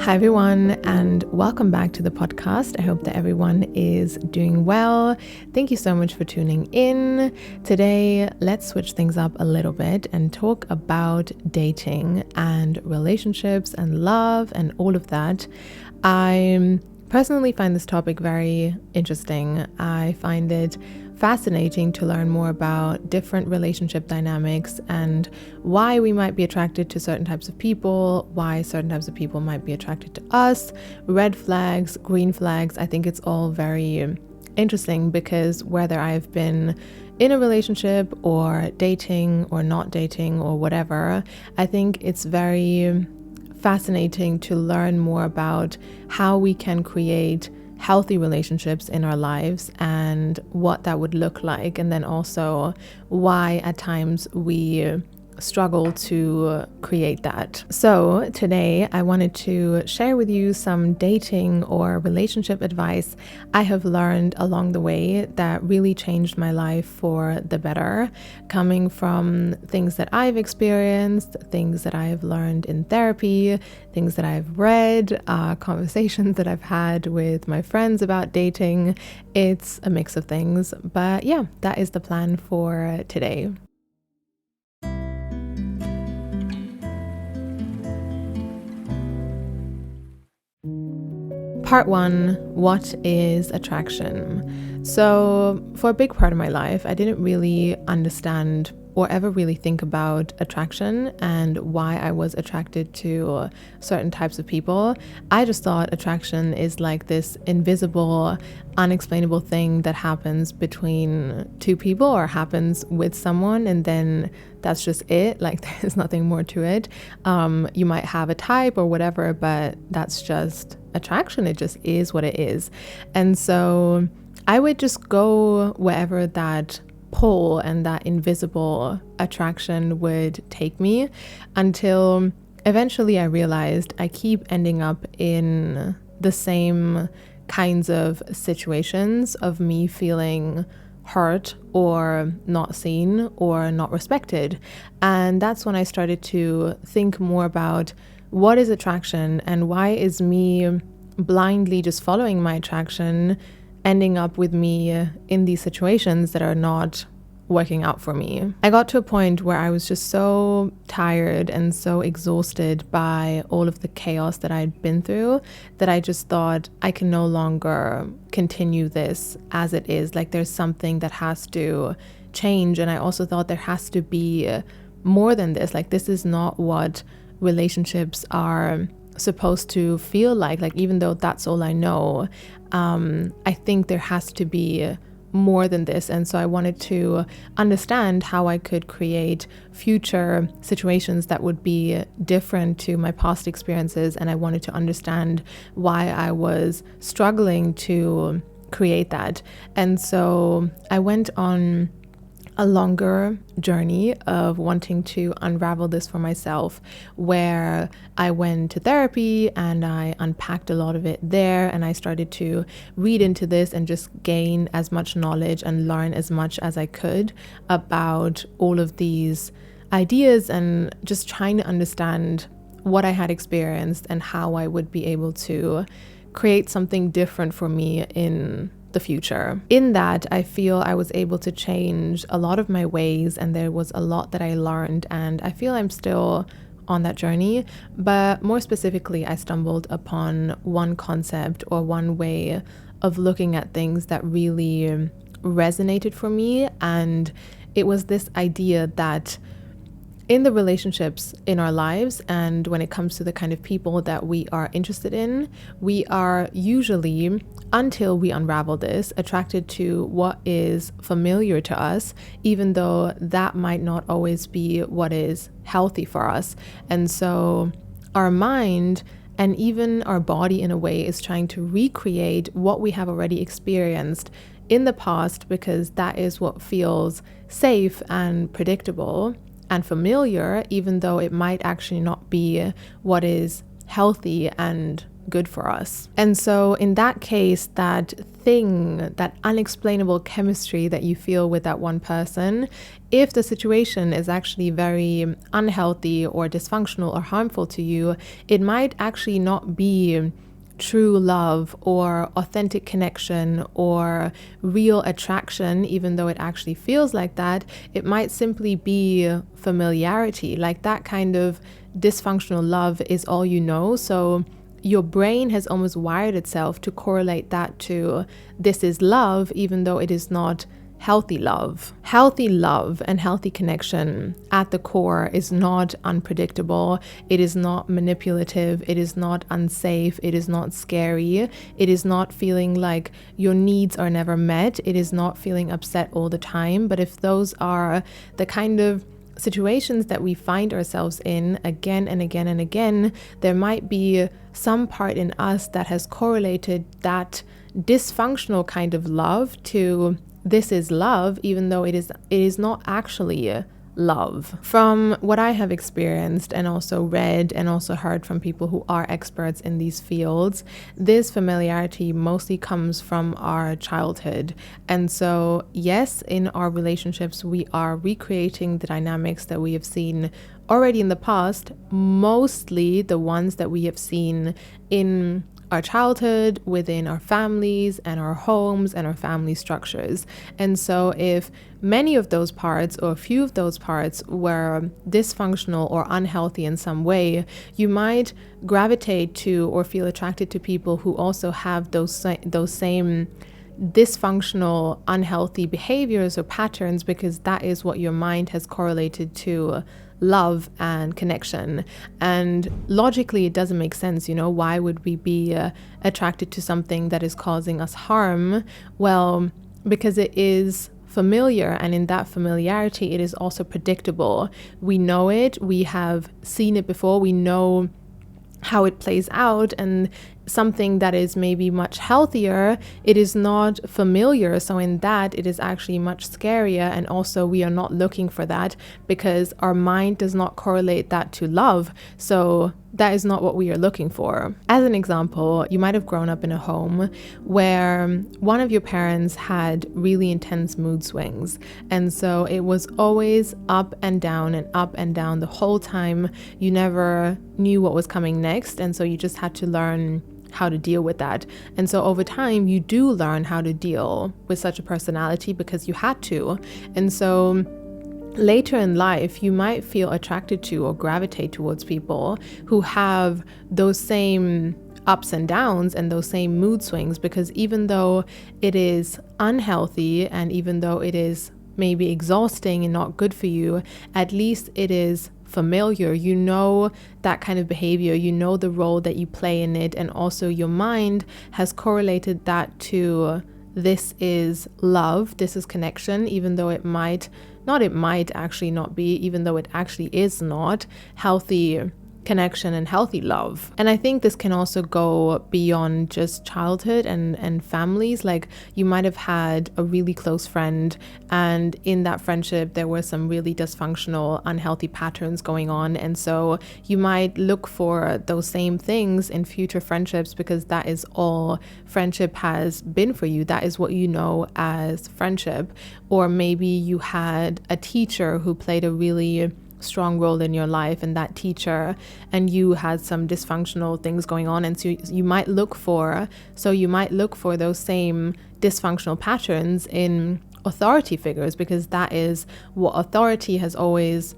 Hi everyone, and welcome back to the podcast. I hope that everyone is doing well. Thank you so much for tuning in. Today, let's switch things up a little bit and talk about dating and relationships and love and all of that. I personally find this topic very interesting. I find it fascinating to learn more about different relationship dynamics and why we might be attracted to certain types of people, why certain types of people might be attracted to us, red flags, green flags. I think it's all very interesting because whether I've been in a relationship or dating or not dating or whatever, I think it's very fascinating to learn more about how we can create healthy relationships in our lives and what that would look like, and then also why at times we struggle to create that. So today I wanted to share with you some dating or relationship advice I have learned along the way that really changed my life for the better, coming from things that I've experienced, things that I've learned in therapy, things that I've read, conversations that I've had with my friends about dating. It's a mix of things, but yeah, that is the plan for today. Part 1, what is attraction? So for a big part of my life, I didn't really understand or ever really think about attraction and why I was attracted to certain types of people. I just thought attraction is like this invisible, unexplainable thing that happens between two people or happens with someone, and then that's just it. Like there's nothing more to it. You might have a type or whatever, but that's just attraction. It just is what it is. And so I would just go wherever that pull and that invisible attraction would take me, until eventually I realized I keep ending up in the same kinds of situations of me feeling hurt or not seen or not respected. And that's when I started to think more about what is attraction and why is me blindly just following my attraction ending up with me in these situations that are not working out for me. I got to a point where I was just so tired and so exhausted by all of the chaos that I'd been through that I just thought I can no longer continue this as it is. Like there's something that has to change. And I also thought there has to be more than this. Like this is not what relationships are supposed to feel like even though that's all I know, I think there has to be more than this. And so I wanted to understand how I could create future situations that would be different to my past experiences, and I wanted to understand why I was struggling to create that. And so I went on a longer journey of wanting to unravel this for myself, where I went to therapy and I unpacked a lot of it there, and I started to read into this and just gain as much knowledge and learn as much as I could about all of these ideas, and just trying to understand what I had experienced and how I would be able to create something different for me in the future. In that, I feel I was able to change a lot of my ways, and there was a lot that I learned, and I feel I'm still on that journey. But more specifically, I stumbled upon one concept or one way of looking at things that really resonated for me, and it was this idea that in the relationships in our lives, and when it comes to the kind of people that we are interested in, we are usually, until we unravel this, attracted to what is familiar to us, even though that might not always be what is healthy for us. And so our mind and even our body in a way is trying to recreate what we have already experienced in the past, because that is what feels safe and predictable and familiar, even though it might actually not be what is healthy and good for us. And so in that case, that thing, that unexplainable chemistry that you feel with that one person, if the situation is actually very unhealthy or dysfunctional or harmful to you, it might actually not be true love or authentic connection or real attraction, even though it actually feels like that. It might simply be familiarity. Like that kind of dysfunctional love is all you know. So your brain has almost wired itself to correlate that to this is love, even though it is not healthy love. Healthy love and healthy connection at the core is not unpredictable. It is not manipulative. It is not unsafe. It is not scary. It is not feeling like your needs are never met. It is not feeling upset all the time. But if those are the kind of situations that we find ourselves in again and again and again, there might be some part in us that has correlated that dysfunctional kind of love to this is love, even though it is not actually love. From what I have experienced and also read and also heard from people who are experts in these fields, this familiarity mostly comes from our childhood. And so, yes, in our relationships, we are recreating the dynamics that we have seen already in the past, mostly the ones that we have seen in our childhood, within our families and our homes and our family structures. And so if many of those parts or a few of those parts were dysfunctional or unhealthy in some way, you might gravitate to or feel attracted to people who also have those same dysfunctional, unhealthy behaviors or patterns, because that is what your mind has correlated to love and connection. And logically, it doesn't make sense. Why would we be attracted to something that is causing us harm? Well, because it is familiar, and in that familiarity, it is also predictable. We know it, we have seen it before, we know how it plays out, and something that is maybe much healthier, it is not familiar. So in that, it is actually much scarier. And also we are not looking for that because our mind does not correlate that to love. So that is not what we are looking for. As an example, you might have grown up in a home where one of your parents had really intense mood swings. And so it was always up and down the whole time. You never knew what was coming next. And so you just had to learn how to deal with that. And so over time, you do learn how to deal with such a personality because you had to. And so later in life, you might feel attracted to or gravitate towards people who have those same ups and downs and those same mood swings, because even though it is unhealthy and even though it is maybe exhausting and not good for you, at least it is familiar. You know that kind of behavior, you know the role that you play in it, and also your mind has correlated that to this is love, this is connection, even though it might actually not be, even though it actually is not healthy connection and healthy love. And I think this can also go beyond just childhood and families. Like you might have had a really close friend, and in that friendship there were some really dysfunctional, unhealthy patterns going on, and so you might look for those same things in future friendships because that is all friendship has been for you. That is what you know as friendship. Or maybe you had a teacher who played a really strong role in your life, and that teacher, and you had some dysfunctional things going on, and so you might look for those same dysfunctional patterns in authority figures, because that is what authority has always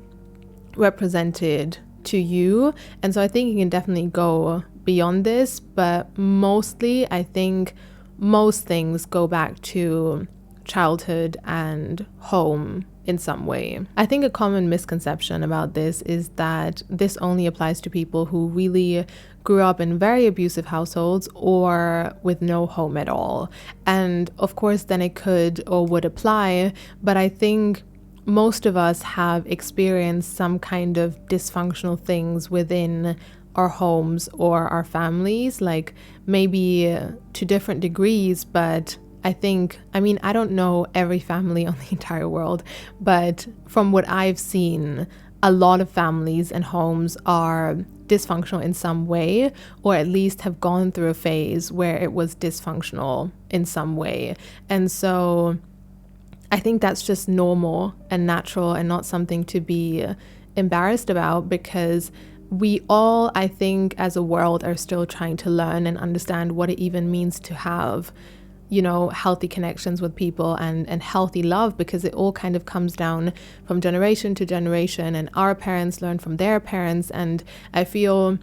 represented to you. And so I think you can definitely go beyond this, but mostly I think most things go back to childhood and home in some way. I think a common misconception about this is that this only applies to people who really grew up in very abusive households or with no home at all. And of course, then it could or would apply, but I think most of us have experienced some kind of dysfunctional things within our homes or our families, like maybe to different degrees, but I don't know every family on the entire world, but from what I've seen, a lot of families and homes are dysfunctional in some way, or at least have gone through a phase where it was dysfunctional in some way. And so I think that's just normal and natural and not something to be embarrassed about, because we all, I think, as a world are still trying to learn and understand what it even means to have, healthy connections with people and healthy love, because it all kind of comes down from generation to generation, and our parents learn from their parents. And I feel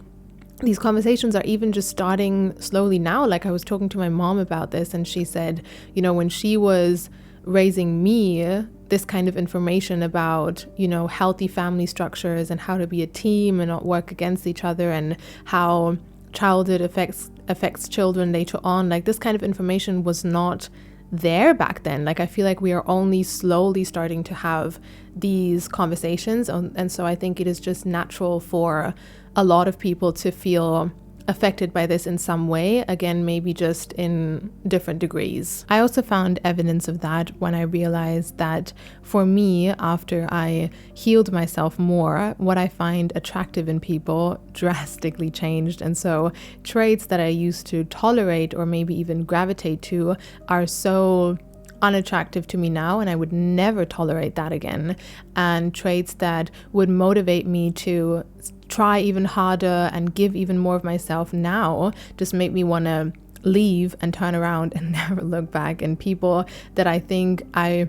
these conversations are even just starting slowly now. Like, I was talking to my mom about this, and she said, when she was raising me, this kind of information about, healthy family structures and how to be a team and not work against each other, and how childhood affects children later on, like this kind of information was not there back then. Like, I feel like we are only slowly starting to have these conversations, and so I think it is just natural for a lot of people to feel affected by this in some way, again, maybe just in different degrees. I also found evidence of that when I realized that for me, after I healed myself more, what I find attractive in people drastically changed. And so traits that I used to tolerate or maybe even gravitate to are so unattractive to me now, and I would never tolerate that again. And traits that would motivate me to try even harder and give even more of myself now just make me want to leave and turn around and never look back. And people that I think I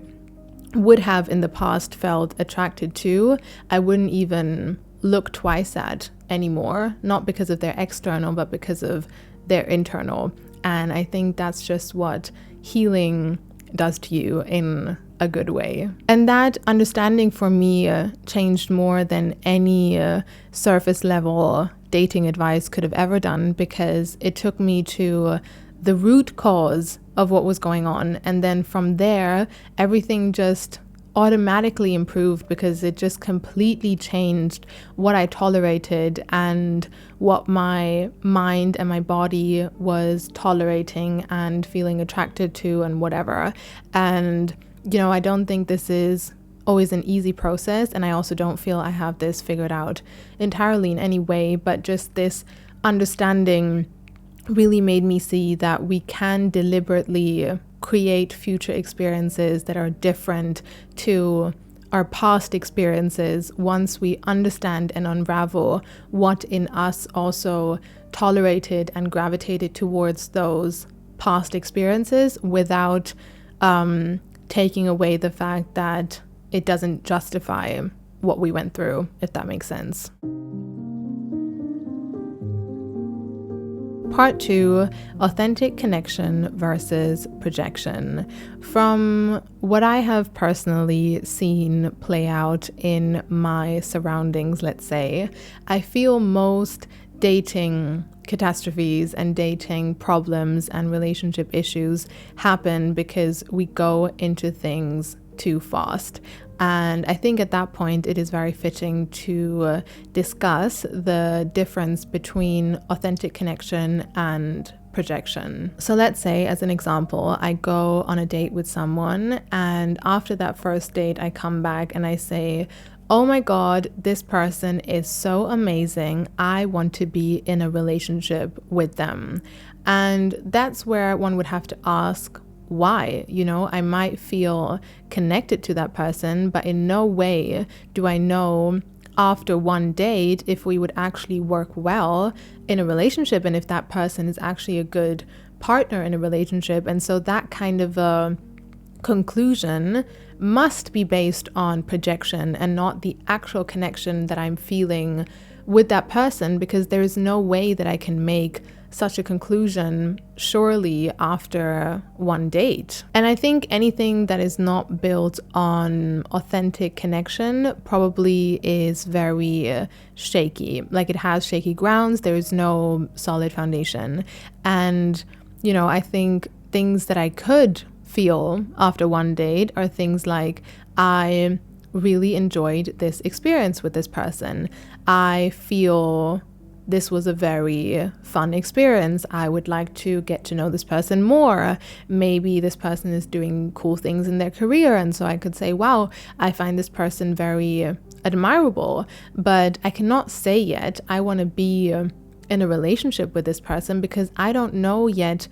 would have in the past felt attracted to, I wouldn't even look twice at anymore, not because of their external, but because of their internal. And I think that's just what healing does to you in a good way. And that understanding for me changed more than any surface level dating advice could have ever done, because it took me to the root cause of what was going on. And then from there, everything just automatically improved, because it just completely changed what I tolerated and what my mind and my body was tolerating and feeling attracted to and whatever. And I don't think this is always an easy process, and I also don't feel I have this figured out entirely in any way, but just this understanding really made me see that we can deliberately create future experiences that are different to our past experiences once we understand and unravel what in us also tolerated and gravitated towards those past experiences, without taking away the fact that it doesn't justify what we went through, if that makes sense. Part 2, authentic connection versus projection. From what I have personally seen play out in my surroundings, let's say, I feel most dating catastrophes and dating problems and relationship issues happen because we go into things too fast. And I think at that point it is very fitting to discuss the difference between authentic connection and projection. So let's say, as an example, I go on a date with someone, and after that first date I come back and I say, oh my God, this person is so amazing. I want to be in a relationship with them. And that's where one would have to ask, why? I might feel connected to that person, but in no way do I know after one date if we would actually work well in a relationship and if that person is actually a good partner in a relationship. And so that kind of a conclusion must be based on projection and not the actual connection that I'm feeling with that person, because there is no way that I can make such a conclusion surely after one date. And I think anything that is not built on authentic connection probably is very shaky. Like, it has shaky grounds, there is no solid foundation. And I think things that I could feel after one date are things like, I really enjoyed this experience with this person. I feel this was a very fun experience. I would like to get to know this person more. Maybe this person is doing cool things in their career, and so I could say, wow, I find this person very admirable, but I cannot say yet I want to be in a relationship with this person because I don't know yet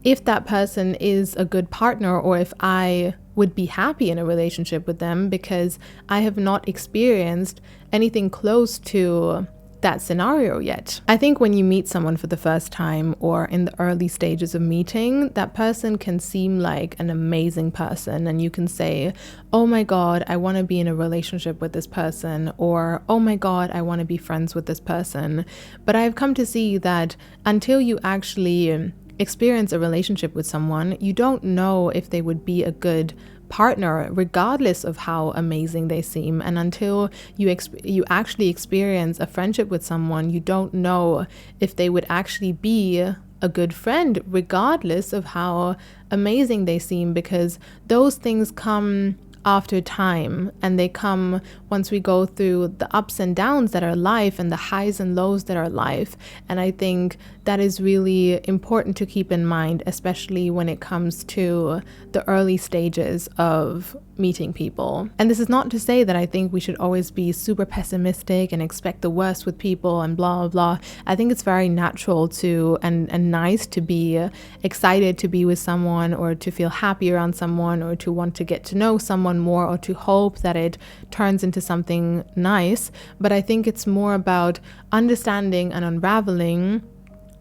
if that person is a good partner or if I would be happy in a relationship with them, because I have not experienced anything close to that scenario yet. I think when you meet someone for the first time or in the early stages of meeting, that person can seem like an amazing person and you can say, oh my God, I want to be in a relationship with this person, or oh my God, I want to be friends with this person. But I've come to see that until you actually experience a relationship with someone, you don't know if they would be a good partner regardless of how amazing they seem. And until you actually experience a friendship with someone, you don't know if they would actually be a good friend regardless of how amazing they seem, because those things come after time, and they come once we go through the ups and downs that are life and the highs and lows that are life. And I think that is really important to keep in mind, especially when it comes to the early stages of meeting people. And this is not to say that I think we should always be super pessimistic and expect the worst with people and blah, blah, blah. I think it's very natural to and nice to be excited to be with someone, or to feel happy around someone, or to want to get to know someone more, or to hope that it turns into something nice. But I think it's more about understanding and unraveling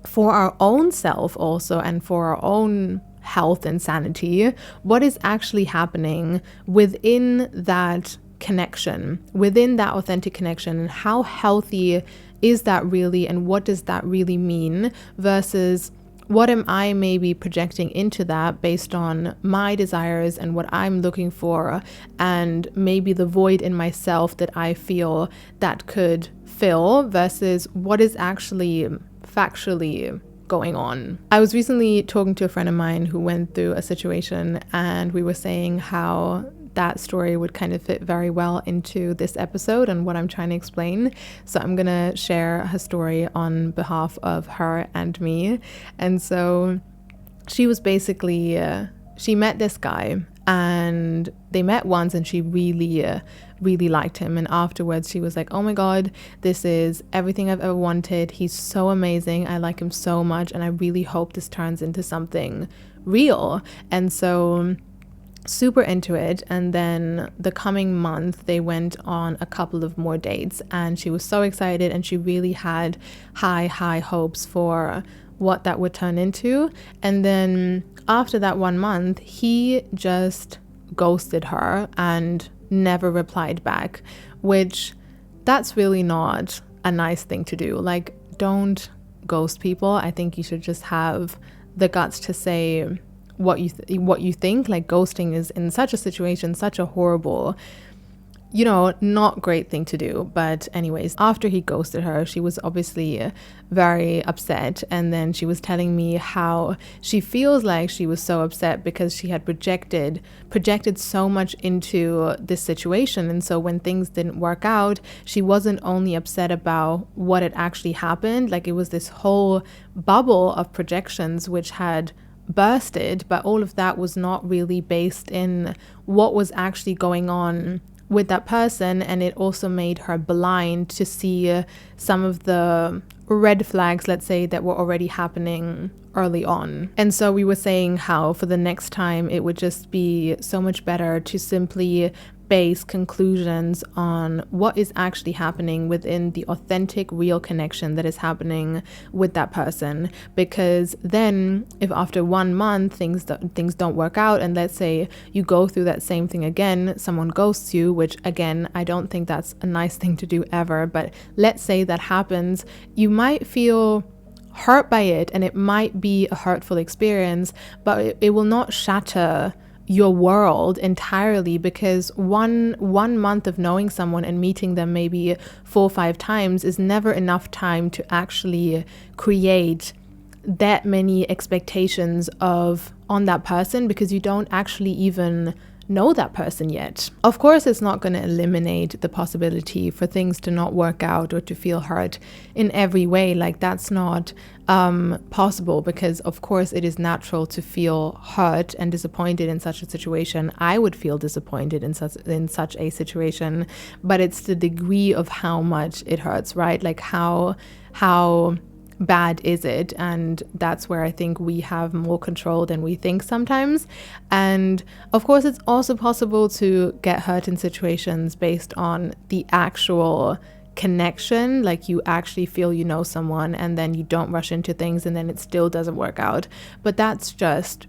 for our own self also, and for our own health and sanity, what is actually happening within that connection, within that authentic connection, and how healthy is that really, and what does that really mean, versus what am I maybe projecting into that based on my desires and what I'm looking for, and maybe the void in myself that I feel that could fill, versus what is actually factually going on. I was recently talking to a friend of mine who went through a situation, and we were saying how that story would kind of fit very well into this episode and what I'm trying to explain. So I'm gonna share her story on behalf of her and me. And so she was basically, she met this guy, and they met once, and she really liked him. And afterwards she was like, oh my God, this is everything I've ever wanted. He's so amazing. I like him so much, and I really hope this turns into something real. And so super into it. And then the coming month they went on a couple of more dates, and she was so excited, and she really had high hopes for what that would turn into. And then after that 1 month, he just ghosted her and never replied back, which that's really not a nice thing to do. Like, don't ghost people. I think you should just have the guts to say what you think. Like, ghosting is, in such a situation, such a horrible, not great thing to do. But anyways, after he ghosted her, she was obviously very upset. And then she was telling me how she feels like she was so upset because she had projected so much into this situation. And so when things didn't work out, she wasn't only upset about what had actually happened, like it was this whole bubble of projections which had bursted, but all of that was not really based in what was actually going on with that person. And it also made her blind to see some of the red flags, let's say, that were already happening early on. And so we were saying how for the next time it would just be so much better to simply base conclusions on what is actually happening within the authentic, real connection that is happening with that person. Because then if after 1 month things don't work out, and let's say you go through that same thing again, someone ghosts you, which again, I don't think that's a nice thing to do ever, but let's say that happens, you might feel hurt by it, and it might be a hurtful experience, but it will not shatter your world entirely, because one month of knowing someone and meeting them maybe 4 or 5 times is never enough time to actually create that many expectations on that person, because you don't actually even know that person yet. Of course, it's not going to eliminate the possibility for things to not work out or to feel hurt in every way. Like, that's not possible, because of course it is natural to feel hurt and disappointed in such a situation. I would feel disappointed in such a situation, but it's the degree of how much it hurts, right? Like how bad is it? And that's where I think we have more control than we think sometimes. And of course, it's also possible to get hurt in situations based on the actual connection, like you actually feel you know someone and then you don't rush into things and then it still doesn't work out. But that's just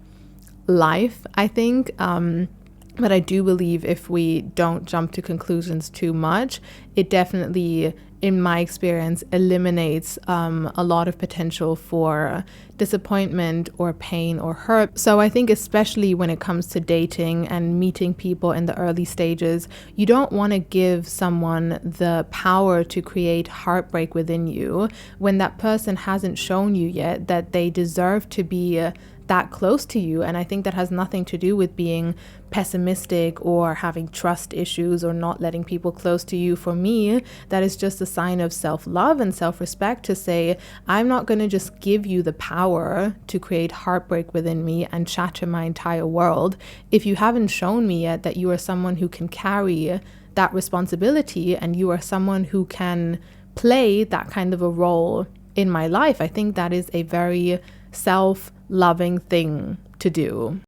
life, I think. But I do believe if we don't jump to conclusions too much, it definitely, in my experience, eliminates a lot of potential for disappointment or pain or hurt. So I think especially when it comes to dating and meeting people in the early stages, you don't want to give someone the power to create heartbreak within you when that person hasn't shown you yet that they deserve to be that close to you. And I think that has nothing to do with being pessimistic or having trust issues or not letting people close to you. For me, that is just a sign of self-love and self-respect to say, I'm not going to just give you the power to create heartbreak within me and shatter my entire world if you haven't shown me yet that you are someone who can carry that responsibility and you are someone who can play that kind of a role in my life. I think that is a very self-loving thing to do.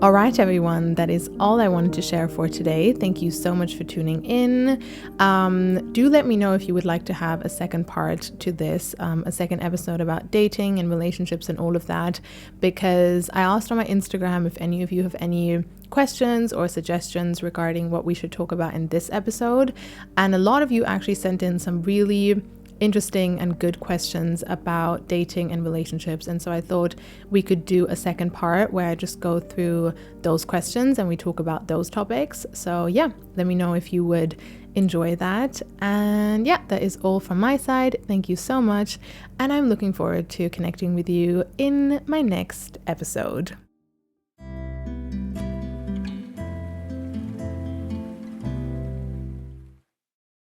All right, everyone, that is all I wanted to share for today. Thank you so much for tuning in. Do let me know if you would like to have a second part to this, a second episode about dating and relationships and all of that, because I asked on my Instagram if any of you have any questions or suggestions regarding what we should talk about in this episode. And a lot of you actually sent in some really interesting and good questions about dating and relationships, and so I thought we could do a second part where I just go through those questions and we talk about those topics. So yeah, let me know if you would enjoy that. And yeah, that is all from my side. Thank you so much, and I'm looking forward to connecting with you in my next episode.